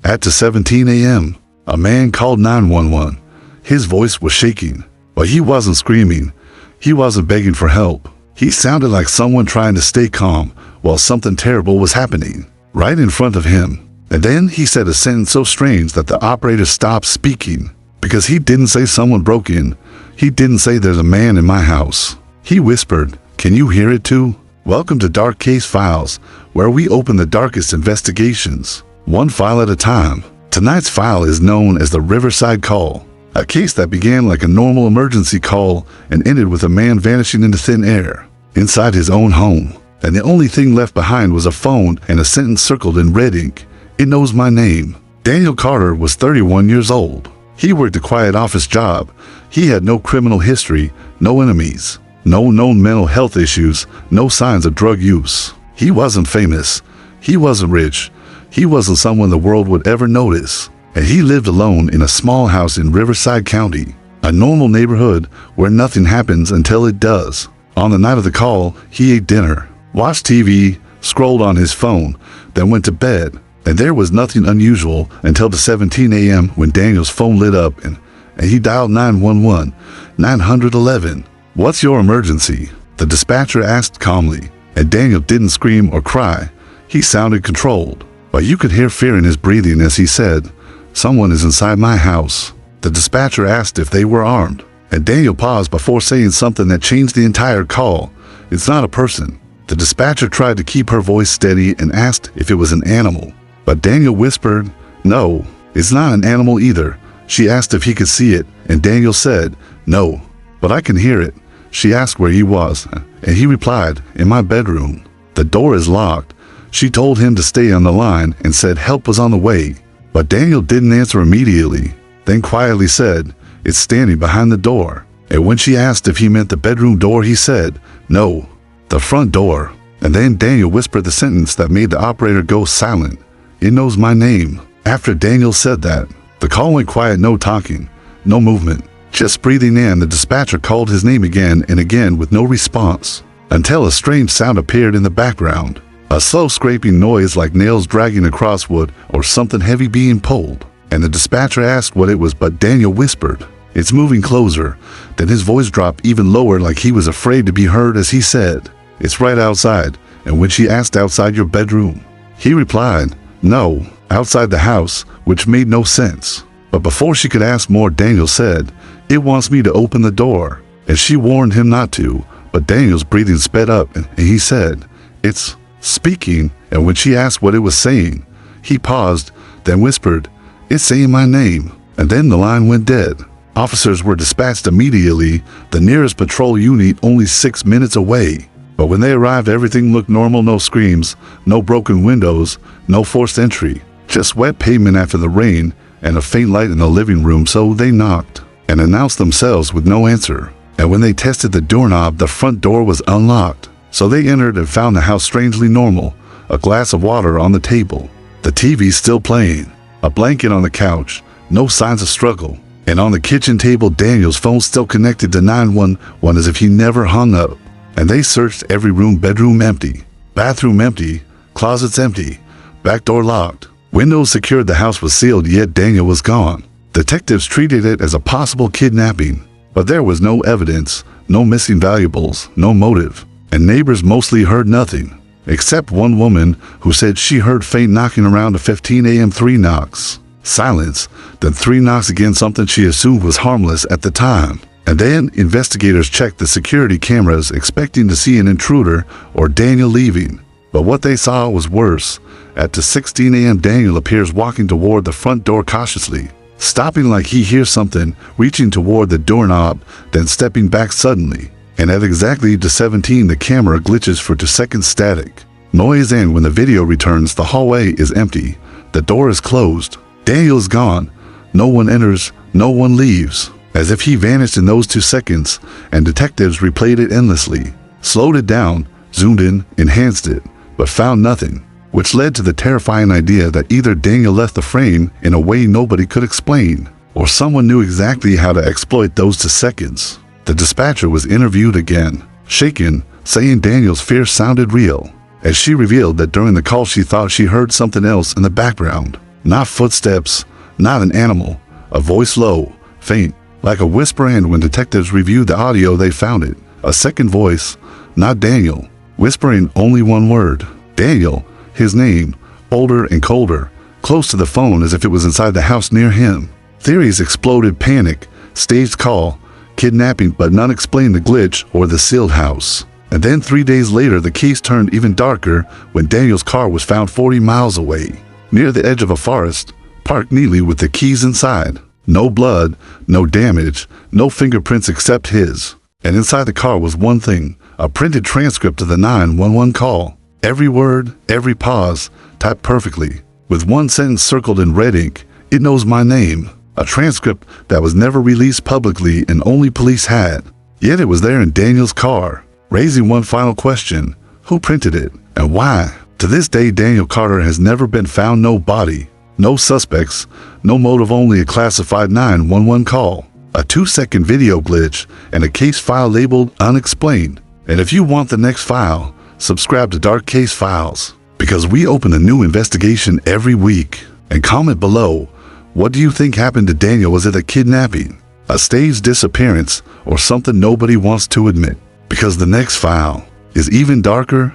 At 2:17 a.m., a man called 911. His voice was shaking, but he wasn't screaming. He wasn't begging for help. He sounded like someone trying to stay calm while something terrible was happening right in front of him. And then he said a sentence so strange that the operator stopped speaking, because he didn't say someone broke in. He didn't say there's a man in my house. He whispered, "Can you hear it too?" Welcome to Dark Case Files, where we open the darkest investigations, one file at a time. Tonight's file is known as the Riverside Call, a case that began like a normal emergency call and ended with a man vanishing into thin air inside his own home. And the only thing left behind was a phone and a sentence circled in red ink. "It knows my name." Daniel Carter was 31 years old. He worked a quiet office job. He had no criminal history, no enemies, no known mental health issues, no signs of drug use. He wasn't famous. He wasn't rich. He wasn't someone the world would ever notice. And he lived alone in a small house in Riverside County, a normal neighborhood where nothing happens until it does. On the night of the call, he ate dinner, watched TV, scrolled on his phone, then went to bed. And there was nothing unusual until 2:17 a.m. when Daniel's phone lit up and he dialed 911, 911. "What's your emergency?" the dispatcher asked calmly. And Daniel didn't scream or cry. He sounded controlled, but you could hear fear in his breathing as he said, "Someone is inside my house." The dispatcher asked if they were armed, and Daniel paused before saying something that changed the entire call. "It's not a person." The dispatcher tried to keep her voice steady and asked if it was an animal. But Daniel whispered, "No, it's not an animal either." She asked if he could see it, and Daniel said, "No, but I can hear it." She asked where he was, and he replied, "In my bedroom. The door is locked." She told him to stay on the line and said help was on the way. But Daniel didn't answer immediately, then quietly said, "It's standing behind the door." And when she asked if he meant the bedroom door, he said, "No, the front door." And then Daniel whispered the sentence that made the operator go silent. "It knows my name." After Daniel said that, the call went quiet, no talking, no movement, just breathing in. The dispatcher called his name again and again with no response, until a strange sound appeared in the background. A slow scraping noise like nails dragging across wood or something heavy being pulled. And the dispatcher asked what it was, but Daniel whispered, "It's moving closer." Then his voice dropped even lower, like he was afraid to be heard as he said, "It's right outside." And when she asked, "Outside your bedroom?" he replied, "No, outside the house," which made no sense. But before she could ask more, Daniel said, "It wants me to open the door." And she warned him not to, but Daniel's breathing sped up and he said, "It's speaking." And when she asked what it was saying, he paused, then whispered, "It's saying my name." And then the line went dead. Officers were dispatched immediately, the nearest patrol unit only 6 minutes away. But when they arrived, everything looked normal. No screams, no broken windows, no forced entry, just wet pavement after the rain and a faint light in the living room. So they knocked and announced themselves with no answer. And when they tested the doorknob, the front door was unlocked. So they entered and found the house strangely normal, a glass of water on the table, the TV still playing, a blanket on the couch, no signs of struggle. And on the kitchen table, Daniel's phone still connected to 911 as if he never hung up. And they searched every room: bedroom empty, bathroom empty, closets empty, back door locked, windows secured. The house was sealed, yet Daniel was gone. Detectives treated it as a possible kidnapping, but there was no evidence, no missing valuables, no motive. And neighbors mostly heard nothing, except one woman who said she heard faint knocking around 15 a.m. 3 knocks, silence, then 3 knocks again, something she assumed was harmless at the time. And then investigators checked the security cameras, expecting to see an intruder or Daniel leaving. But what they saw was worse. At 2:16 a.m., Daniel appears walking toward the front door cautiously, stopping like he hears something, reaching toward the doorknob, then stepping back suddenly. And at exactly 2:17, the camera glitches for 2 seconds static. Noise, and when the video returns, the hallway is empty. The door is closed. Daniel is gone. No one enters, no one leaves. As if he vanished in those 2 seconds, and detectives replayed it endlessly, slowed it down, zoomed in, enhanced it, but found nothing, which led to the terrifying idea that either Daniel left the frame in a way nobody could explain, or someone knew exactly how to exploit those 2 seconds. The dispatcher was interviewed again, shaken, saying Daniel's fear sounded real, as she revealed that during the call she thought she heard something else in the background. Not footsteps, not an animal, a voice low, faint, like a whisper, and when detectives reviewed the audio they found it. A second voice, not Daniel, whispering only one word. Daniel, his name, older and colder, close to the phone as if it was inside the house near him. Theories exploded: panic, staged call, kidnapping, but none explained the glitch or the sealed house. And then 3 days later, the case turned even darker when Daniel's car was found 40 miles away, near the edge of a forest, parked neatly with the keys inside. No blood, no damage, no fingerprints except his. And inside the car was one thing: a printed transcript of the 911 call. Every word, every pause, typed perfectly, with one sentence circled in red ink: "It knows my name." A transcript that was never released publicly and only police had. Yet it was there in Daniel's car, raising one final question: who printed it and why? To this day, Daniel Carter has never been found. No body, no suspects, no motive, only a classified 911 call, a 2-second video glitch, and a case file labeled unexplained. And if you want the next file, subscribe to Dark Case Files, because we open a new investigation every week. And comment below, what do you think happened to Daniel? Was it a kidnapping, a staged disappearance, or something nobody wants to admit? Because the next file is even darker,